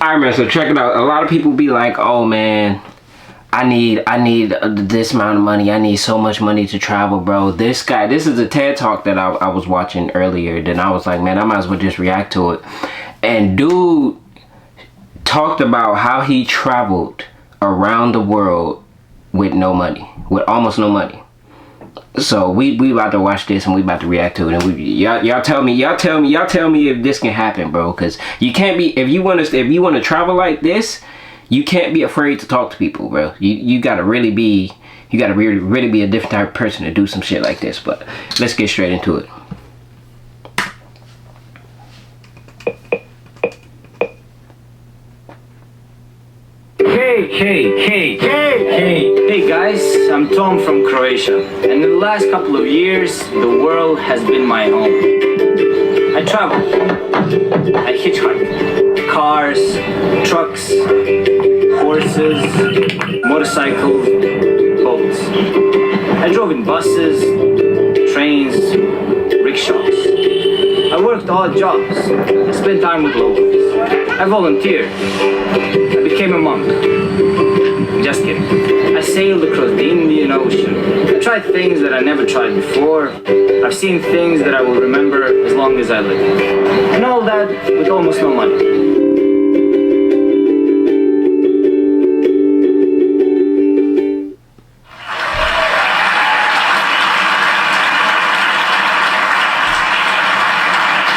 Alright, man, so check it out. A lot of people be like, oh man, I need this amount of money. I need so much money to travel, bro. This is a TED talk that I was watching earlier. Then I was like, man, I might as well just react to it. And dude talked about how he traveled around the world with no money, with almost no money. So we about to watch this and we about to react to it, and y'all tell me if this can happen, bro. Because you can't be, if you want to travel like this, you can't be afraid to talk to people, bro. You gotta really be a different type of person to do some shit like this. But let's get straight into it. Hey guys, I'm Tom from Croatia, and in the last couple of years, the world has been my home. I travel, I hitchhike, cars, trucks, horses, motorcycles, boats. I drove in buses, trains, rickshaws. I worked odd jobs, I spent time with locals. I volunteered, I became a monk. Just kidding. I sailed across the Indian Ocean. I tried things that I never tried before. I've seen things that I will remember as long as I live. And all that with almost no money.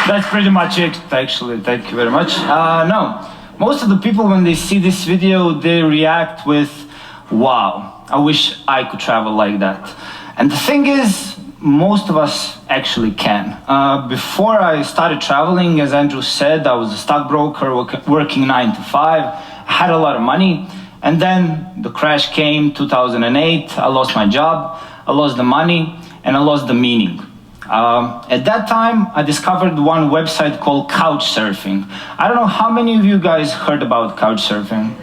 That's pretty much it, actually. Thank you very much. No. Most of the people, when they see this video, they react with, wow, I wish I could travel like that. And the thing is, most of us actually can. Before I started traveling, as Andrew said, I was a stockbroker working 9 to 5. I had a lot of money. And then the crash came, 2008. I lost my job, I lost the money, and I lost the meaning. At that time, I discovered one website called Couchsurfing. I don't know how many of you guys heard about Couchsurfing.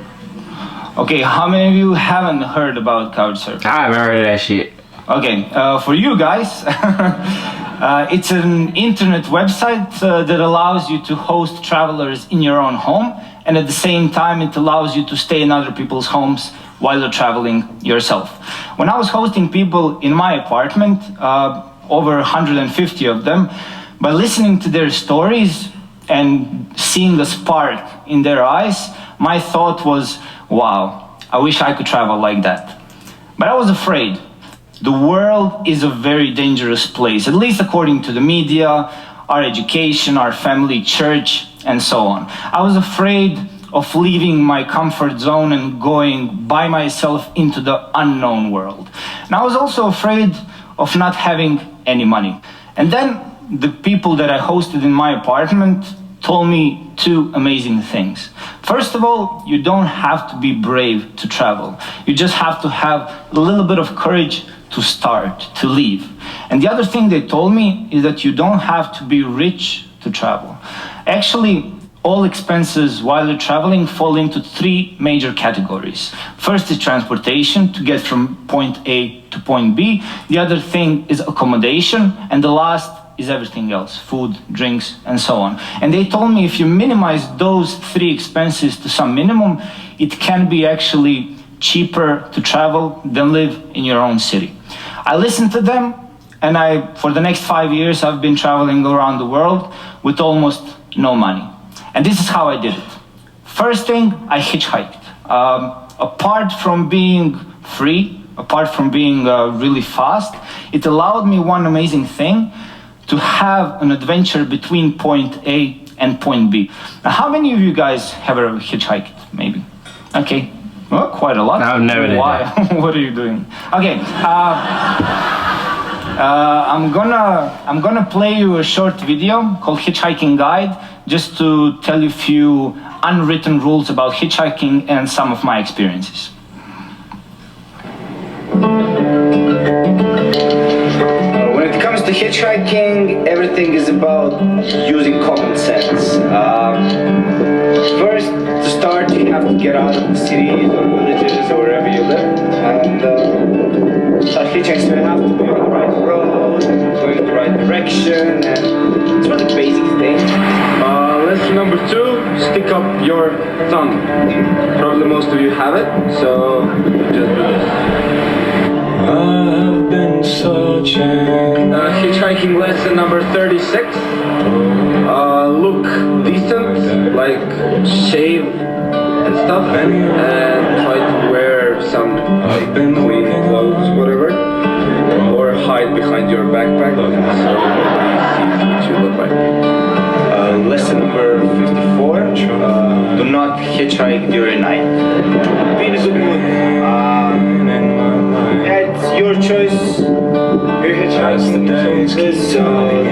Okay, how many of you haven't heard about Couchsurfing? I haven't heard of that shit. Okay, for you guys, it's an internet website that allows you to host travelers in your own home, and at the same time, it allows you to stay in other people's homes while you're traveling yourself. When I was hosting people in my apartment, over 150 of them, by listening to their stories and seeing the spark in their eyes, my thought was, wow, I wish I could travel like that. But I was afraid. The world is a very dangerous place, at least according to the media, our education, our family, church, and so on. I was afraid of leaving my comfort zone and going by myself into the unknown world. And I was also afraid of not having any money. And then the people that I hosted in my apartment told me two amazing things. First of all, you don't have to be brave to travel. You just have to have a little bit of courage to start, to leave. And the other thing they told me is that you don't have to be rich to travel. Actually, all expenses while you're traveling fall into three major categories. First is transportation to get from point A to point B. The other thing is accommodation. And the last is everything else, food, drinks, and so on. And they told me if you minimize those three expenses to some minimum, it can be actually cheaper to travel than live in your own city. I listened to them, and for the next 5 years, I've been traveling around the world with almost no money. And this is how I did it. First thing, I hitchhiked. Apart from being free, apart from being really fast, it allowed me one amazing thing, to have an adventure between point A and point B. Now, how many of you guys have ever hitchhiked, maybe? Okay, well, quite a lot. I've never did that. What are you doing? Okay, I'm gonna play you a short video called Hitchhiking Guide, just to tell you a few unwritten rules about hitchhiking and some of my experiences. When it comes to hitchhiking, everything is about using common sense. First, to start, you have to get out of the cities or villages or wherever you live, and start hitchhiking. So you have to be on the right road, and going in the right direction, and it's really basic thing. Lesson number 2, stick up your thumb. Probably most of you have it, so just do this. I've been searching. Hitchhiking lesson number 36. Look decent, like shave and stuff, and try to wear some like, clean clothes, whatever, or hide behind your backpack so nobody sees what you look like. Lesson number 54. Do not hitchhike during night. Be in a good mood. It's your choice. You're hitchhiking, so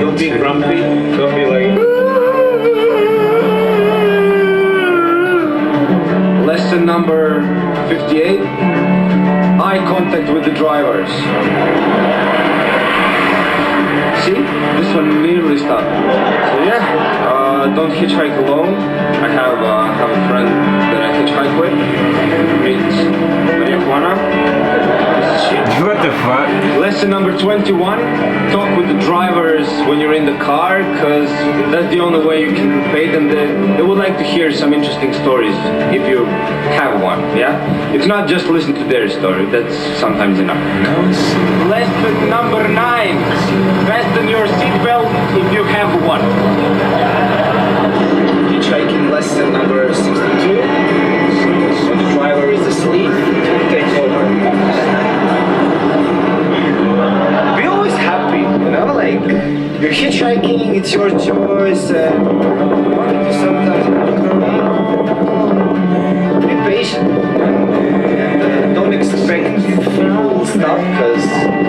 don't be grumpy. Don't be like. Lesson number 58. Eye contact with the drivers. See? This one nearly stopped. So yeah, don't hitchhike alone. I have a friend that I hitchhike with. Meet marijuana. What the fuck? Lesson number 21. Talk with the drivers when you're in the car, because that's the only way you can pay them. They would like to hear some interesting stories if you have one, yeah? It's not just listen to their story, that's sometimes enough. Lesson number 9. Fasten your seatbelt if you have one. Hitchhiking lesson number 62. When the driver is asleep, take over. Be always happy, you know, like you're hitchhiking, it's your choice, and you want to sometimes be patient and don't expect full stuff because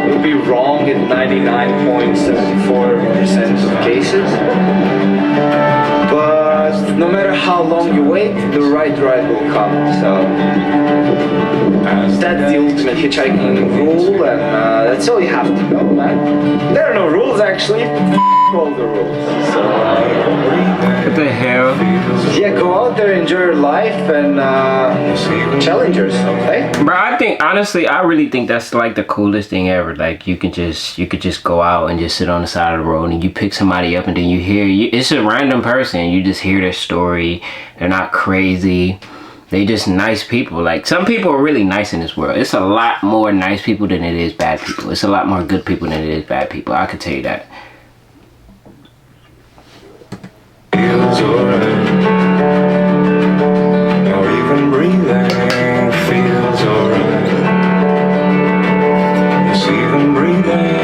you'll be wrong in 99.74% of cases. But no matter how long you wait, the right ride will come. So that's the ultimate hitchhiking rule, and that's all you have to know, man. There are no rules actually. All the rules. So, What the hell? yeah, go out there, enjoy your life, and challenge yourself, eh? Bro, I think honestly, I really think that's like the coolest thing ever. Like you could just go out and just sit on the side of the road and you pick somebody up and then you hear it's a random person. You just hear their story. They're not crazy. They just nice people. Like some people are really nice in this world. It's a lot more nice people than it is bad people. It's a lot more good people than it is bad people. I could tell you that. Feels alright. Or even breathing feels alright. Yes, even breathing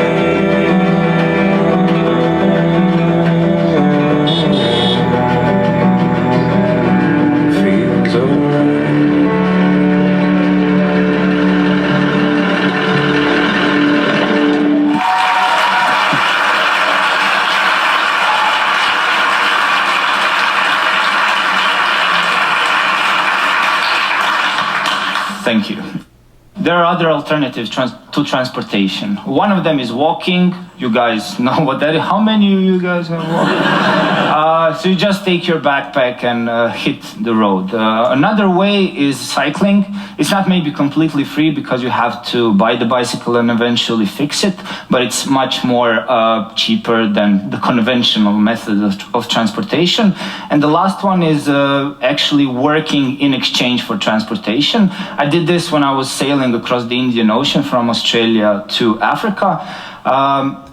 feels alright. Thank you. There are other alternatives to transportation. One of them is walking. You guys know what that is. How many of you guys have walked? So you just take your backpack and hit the road. Another way is cycling. It's not maybe completely free because you have to buy the bicycle and eventually fix it, but it's much more cheaper than the conventional method of transportation. And the last one is actually working in exchange for transportation. I did this when I was sailing across the Indian Ocean from Australia to Africa.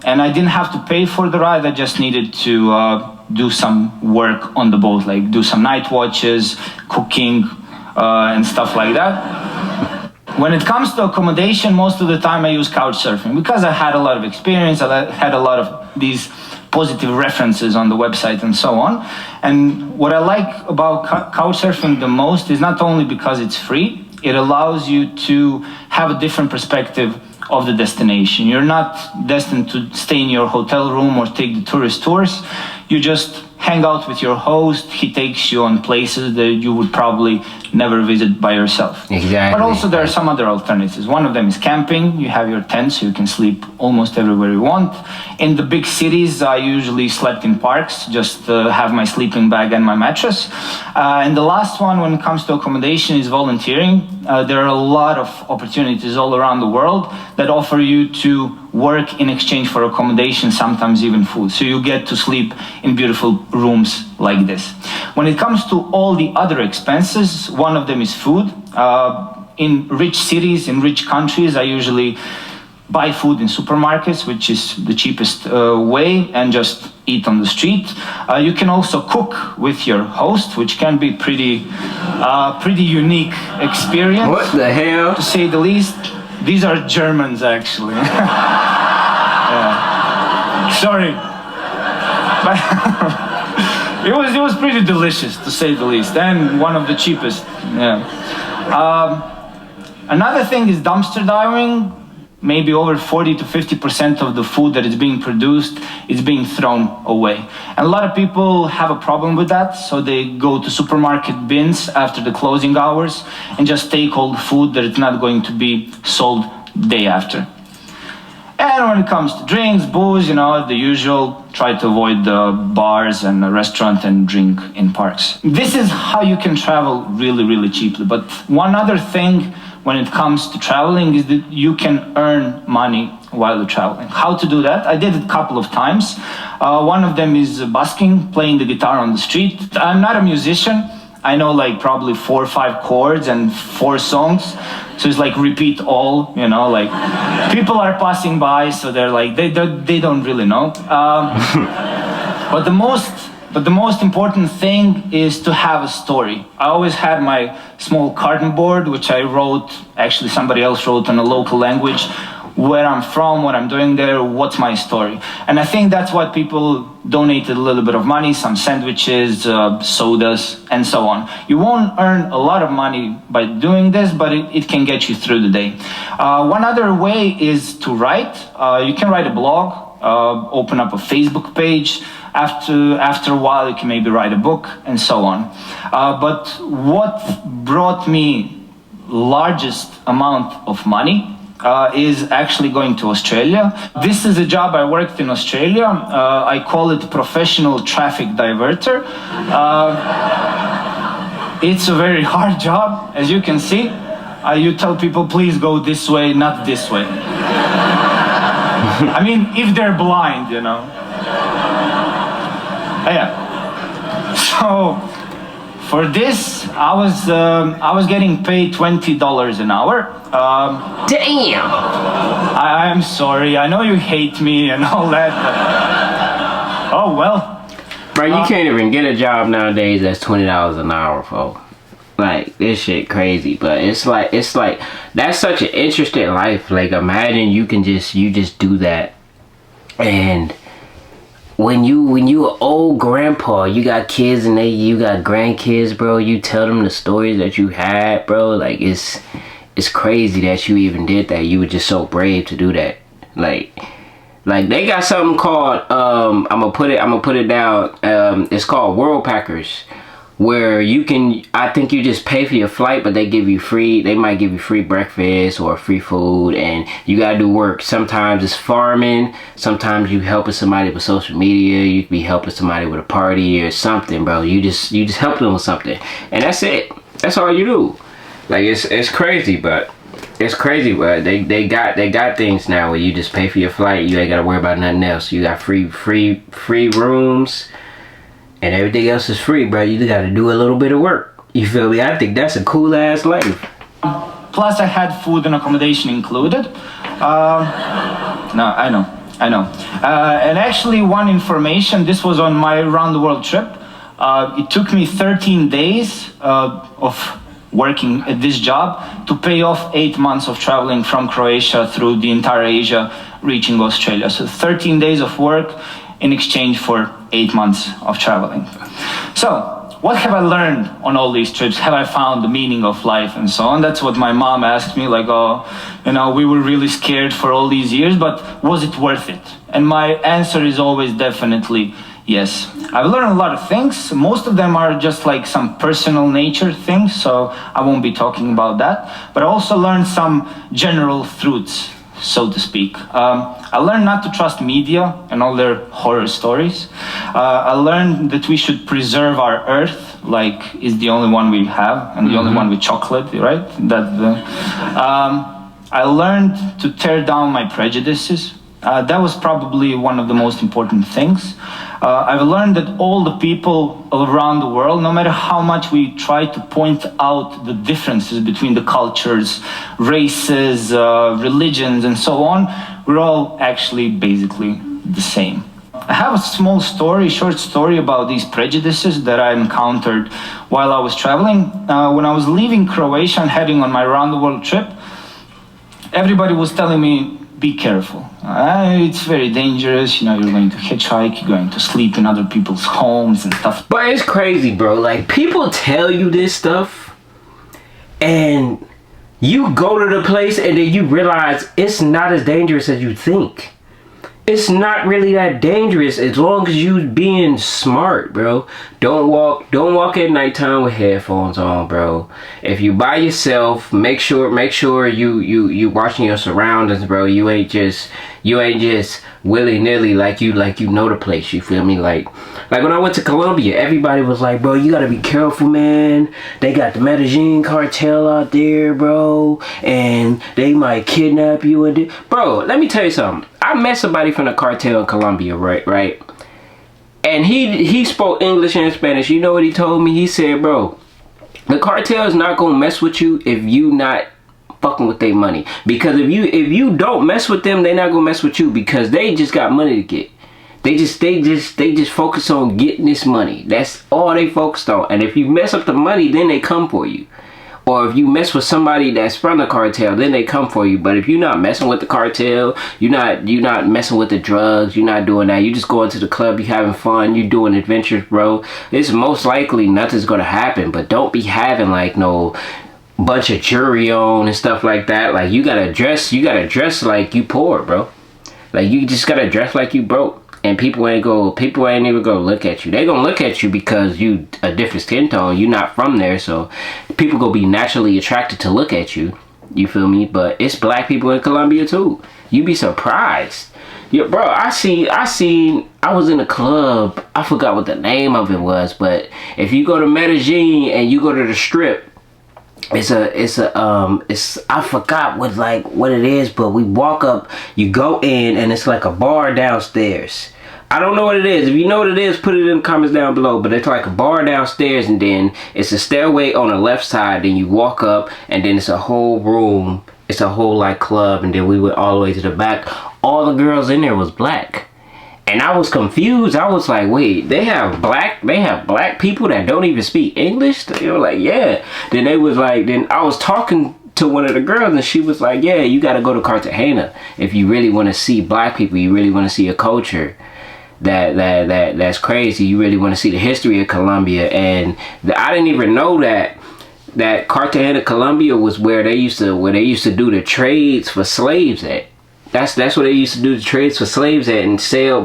And I didn't have to pay for the ride. I just needed to do some work on the boat, like do some night watches, cooking, and stuff like that. When it comes to accommodation, most of the time I use Couchsurfing because I had a lot of experience. I had a lot of these positive references on the website and so on. And what I like about Couchsurfing the most is not only because it's free, it allows you to have a different perspective of the destination. You're not destined to stay in your hotel room or take the tourist tours. You just hang out with your host. He takes you on places that you would probably never visit by yourself. Exactly. But also there are some other alternatives. One of them is camping. You have your tent so you can sleep almost everywhere you want. In the big cities, I usually slept in parks, just have my sleeping bag and my mattress. And the last one when it comes to accommodation is volunteering. There are a lot of opportunities all around the world that offer you to work in exchange for accommodation, sometimes even food. So you get to sleep in beautiful rooms like this. When it comes to all the other expenses, one of them is food. In rich cities, in rich countries, I usually buy food in supermarkets, which is the cheapest way, and just eat on the street. You can also cook with your host, which can be pretty unique experience. What the hell? To say the least. These are Germans, actually. Yeah. Sorry. But it was pretty delicious, to say the least, and one of the cheapest. Yeah. Another thing is dumpster diving. Maybe over 40 to 50% of the food that is being produced is being thrown away. And a lot of people have a problem with that, so they go to supermarket bins after the closing hours and just take all the food that is not going to be sold day after. And when it comes to drinks, booze, the usual, try to avoid the bars and the restaurant and drink in parks. This is how you can travel really, really cheaply. But one other thing when it comes to traveling is that you can earn money while you're traveling. How to do that? I did it a couple of times. One of them is busking, playing the guitar on the street. I'm not a musician. I know like probably 4 or 5 chords and 4 songs. So it's like repeat all, like people are passing by, so they're like, they don't really know. But the most important thing is to have a story. I always had my small carton board, which I wrote, actually somebody else wrote in a local language, where I'm from, what I'm doing there, what's my story. And I think that's what people donated a little bit of money, some sandwiches, sodas, and so on. You won't earn a lot of money by doing this, but it can get you through the day. One other way is to write. You can write a blog, open up a Facebook page. After a while, you can maybe write a book, and so on. But what brought me largest amount of money is actually going to Australia. This is a job I worked in Australia. I call it professional traffic diverter. It's a very hard job, as you can see. You tell people, please go this way, not this way. I mean, if they're blind, Yeah. So for this, I was getting paid $20 an hour. Damn. I'm sorry. I know you hate me and all that. But, oh well. Bro, you can't even get a job nowadays that's $20 an hour, folks. Like, this shit crazy, but it's like that's such an interesting life. Like, imagine you just do that, and when you an old grandpa, you got kids and you got grandkids, bro. You tell them the stories that you had, bro. Like, it's crazy that you even did that. You were just so brave to do that. Like they got something called I'm gonna put it down. It's called World Packers, where I think you just pay for your flight, but they might give you free breakfast or free food, and you gotta do work. Sometimes it's farming, sometimes you helping somebody with social media, you could be helping somebody with a party or something, bro. You just help them with something, and that's it. That's all you do. Like, it's crazy, but they got things now where you just pay for your flight, you ain't gotta worry about nothing else. You got free rooms, and everything else is free, bro. You just gotta do a little bit of work. You feel me? I think that's a cool ass life. Plus, I had food and accommodation included. No, I know. And actually, one information, this was on my round the world trip. It took me 13 days of working at this job to pay off 8 months of traveling from Croatia through the entire Asia, reaching Australia. So 13 days of work in exchange for 8 months of traveling. So, what have I learned on all these trips? Have I found the meaning of life and so on? That's what my mom asked me, like, we were really scared for all these years, but was it worth it? And my answer is always definitely yes. I've learned a lot of things. Most of them are just like some personal nature things, so I won't be talking about that. But I also learned some general truths, so to speak. I learned not to trust media and all their horror stories. I learned that we should preserve our earth, like it's the only one we have, and the only one with chocolate, right? I learned to tear down my prejudices, That was probably one of the most important things. I've learned that all the people around the world, no matter how much we try to point out the differences between the cultures, races, religions, and so on, we're all actually basically the same. I have a small story, short story about these prejudices that I encountered while I was traveling. When I was leaving Croatia and heading on my round the world trip, everybody was telling me, be careful. It's very dangerous, you know, you're going to hitchhike, you're going to sleep in other people's homes and stuff. But it's crazy, bro. Like, people tell you this stuff, and you go to the place and then you realize it's not as dangerous as you think. It's not really that dangerous as long as you being smart, bro. Don't walk at nighttime with headphones on, bro. If you by yourself, make sure you watching your surroundings, bro. You ain't just willy-nilly like you know the place, you feel me? Like when I went to Colombia, everybody was like, bro, you gotta be careful, man. They got the Medellin cartel out there, bro, and they might kidnap you and bro, let me tell you something. I met somebody from the cartel in Colombia, right? And he spoke English and Spanish. You know what he told me? He said, bro, the cartel is not gonna mess with you if you not fucking with their money. Because if you don't mess with them, they're not gonna mess with you because they just got money to get. They just focus on getting this money. That's all they focused on. And if you mess up the money, then they come for you. Or if you mess with somebody that's from the cartel, then they come for you. But if you're not messing with the cartel, you're not messing with the drugs, you're not doing that, you just going to the club, you having fun, you doing adventures, bro, it's most likely nothing's gonna happen. But don't be having like no bunch of jewelry on and stuff like that. Like, you gotta dress like you poor, bro. Like, you just gotta dress like you broke. And people ain't even gonna look at you. They gonna look at you because you a different skin tone. You not from there, so people gonna be naturally attracted to look at you. You feel me? But it's black people in Colombia too. You be surprised. Yeah, bro. I was in a club. I forgot what the name of it was, but if you go to Medellin and you go to the strip, it's I forgot what it is, but we walk up, you go in, and it's like a bar downstairs. I don't know what it is. If you know what it is, put it in the comments down below. But it's like a bar downstairs, and then it's a stairway on the left side. Then you walk up, and then it's a whole room. It's a whole like club, and then we went all the way to the back. All the girls in there was black. And I was confused. I was like, wait, they have black people that don't even speak English? They were like, yeah. Then I was talking to one of the girls, and she was like, yeah, you got to go to Cartagena if you really want to see black people. You really want to see a culture that's crazy. You really want to see the history of Colombia. And I didn't even know that Cartagena, Colombia was where they used to do the trades for slaves at. That's what they used to do, the trades for slaves at, and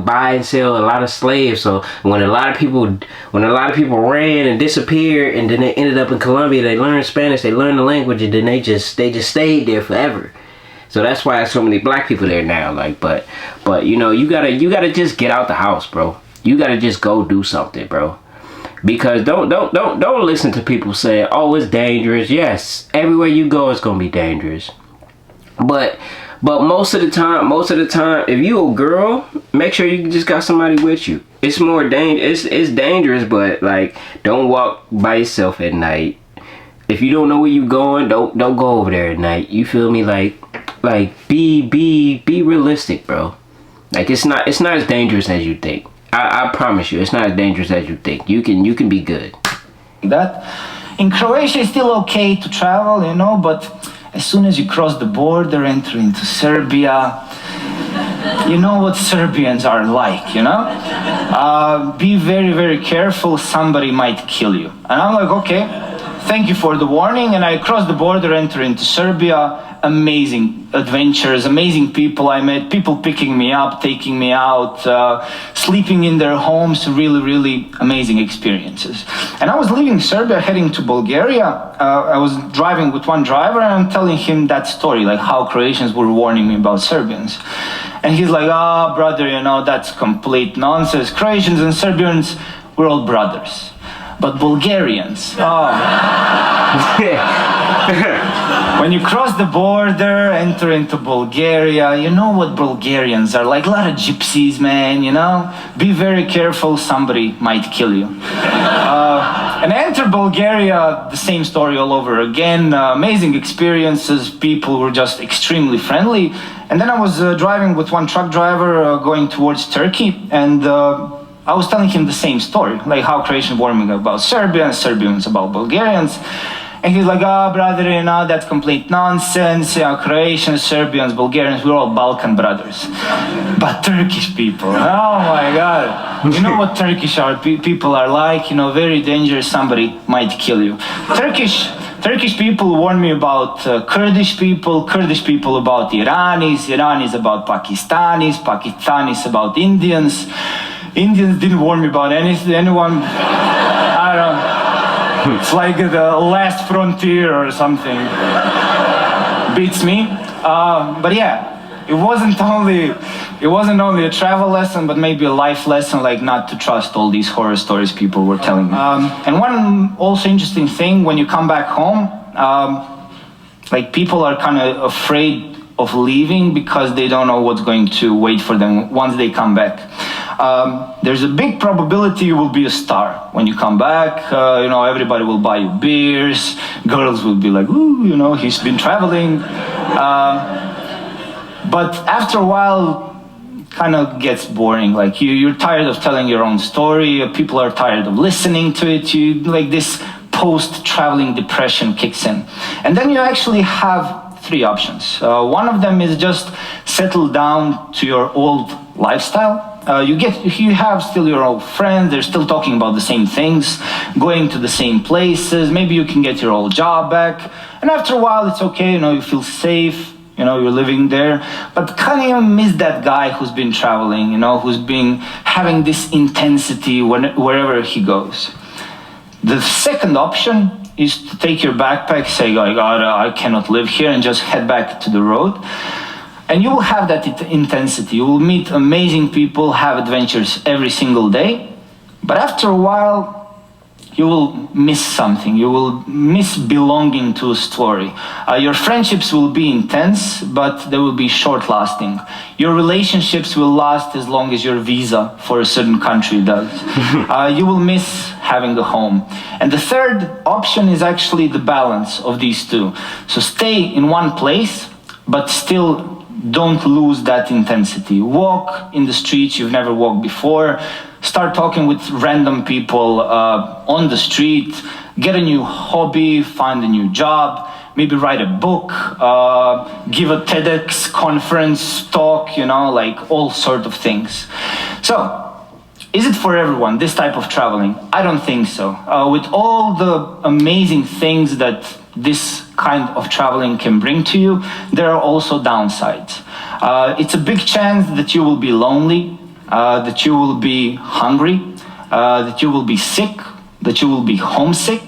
buy and sell a lot of slaves. So when a lot of people ran and disappeared, and then they ended up in Colombia, they learned Spanish, they learned the language, and then they just stayed there forever. So that's why there's so many black people there now. Like, but you know, you gotta just get out the house, bro. You gotta just go do something, bro. Because don't listen to people say, oh, it's dangerous. Yes, everywhere you go, it's gonna be dangerous. But most of the time, if you a girl, make sure you just got somebody with you. It's more dangerous. It's dangerous, but like, don't walk by yourself at night. If you don't know where you going, don't go over there at night. You feel me? Like be realistic, bro. Like, it's not as dangerous as you think. I promise you, it's not as dangerous as you think. You can be good. That in Croatia, it's still okay to travel, you know, but as soon as you cross the border, enter into Serbia, you know what Serbians are like, you know? Be very, very careful, somebody might kill you. And I'm like, okay, thank you for the warning. And I cross the border, enter into Serbia. Amazing adventures, amazing people I met, people picking me up, taking me out, sleeping in their homes, really, really amazing experiences. And I was leaving Serbia, heading to Bulgaria. I was driving with one driver, and I'm telling him that story, like how Croatians were warning me about Serbians. And he's like, oh, brother, you know, that's complete nonsense. Croatians and Serbians, we're all brothers. But Bulgarians, oh. When you cross the border, enter into Bulgaria, you know what Bulgarians are like. A lot of gypsies, man, you know? Be very careful, somebody might kill you. And I entered Bulgaria, the same story all over again. Amazing experiences, people were just extremely friendly. And then I was driving with one truck driver going towards Turkey, and I was telling him the same story, like how Croatians warning about Serbians, Serbians about Bulgarians. And he's like, oh, brother, you know, that's complete nonsense. You know, Croatians, Serbians, Bulgarians, we're all Balkan brothers. But Turkish people, oh my God. You know what Turkish people are like? You know, very dangerous, somebody might kill you. Turkish people warn me about Kurdish people about Iranis about Pakistanis, Pakistanis about Indians. Indians didn't warn me about anyone. I don't know. It's like the last frontier or something. Beats me. But yeah, it wasn't only a travel lesson, but maybe a life lesson, like not to trust all these horror stories people were telling me. And one also interesting thing, when you come back home, like people are kind of afraid of leaving because they don't know what's going to wait for them once they come back. There's a big probability you will be a star when you come back. You know, everybody will buy you beers. Girls will be like, ooh, you know, he's been traveling. But after a while, kind of gets boring. Like you're tired of telling your own story. People are tired of listening to it. Like this post-traveling depression kicks in. And then you actually have three options. One of them is just settle down to your old lifestyle. You have still your old friends, they're still talking about the same things, going to the same places, maybe you can get your old job back, and after a while it's okay, you know, you feel safe, you know, you're living there, but kind of miss that guy who's been traveling, you know, who's been having this intensity wherever he goes. The second option is to take your backpack, say, I cannot live here, and just head back to the road. And you will have that intensity. You will meet amazing people, have adventures every single day. But after a while, you will miss something. You will miss belonging to a story. Your friendships will be intense, but they will be short-lasting. Your relationships will last as long as your visa for a certain country does. You will miss having a home. And the third option is actually the balance of these two. So stay in one place, but still don't lose that intensity. Walk in the streets you've never walked before. Start talking with random people on the street. Get a new hobby, find a new job, maybe write a book, give a TEDx conference talk, you know, like all sort of things. So, is it for everyone, this type of traveling? I don't think so. With all the amazing things that this kind of traveling can bring to you, there are also downsides. It's a big chance that you will be lonely, that you will be hungry, that you will be sick, that you will be homesick,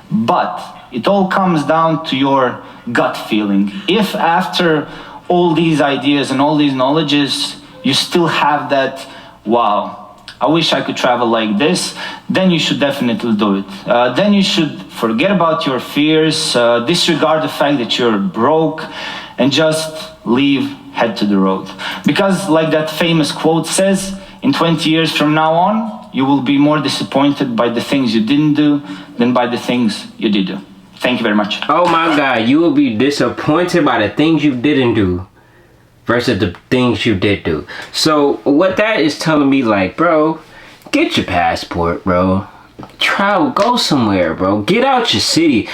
but it all comes down to your gut feeling. If after all these ideas and all these knowledges, you still have that, wow, I wish I could travel like this, then you should definitely do it. Then you should forget about your fears, disregard the fact that you're broke, and just leave, head to the road. Because like that famous quote says, in 20 years from now on, you will be more disappointed by the things you didn't do than by the things you did do. Thank you very much. Oh my God, you will be disappointed by the things you didn't do versus the things you did do. So what that is telling me, like, bro, get your passport, bro. Travel, go somewhere, bro. Get out your city.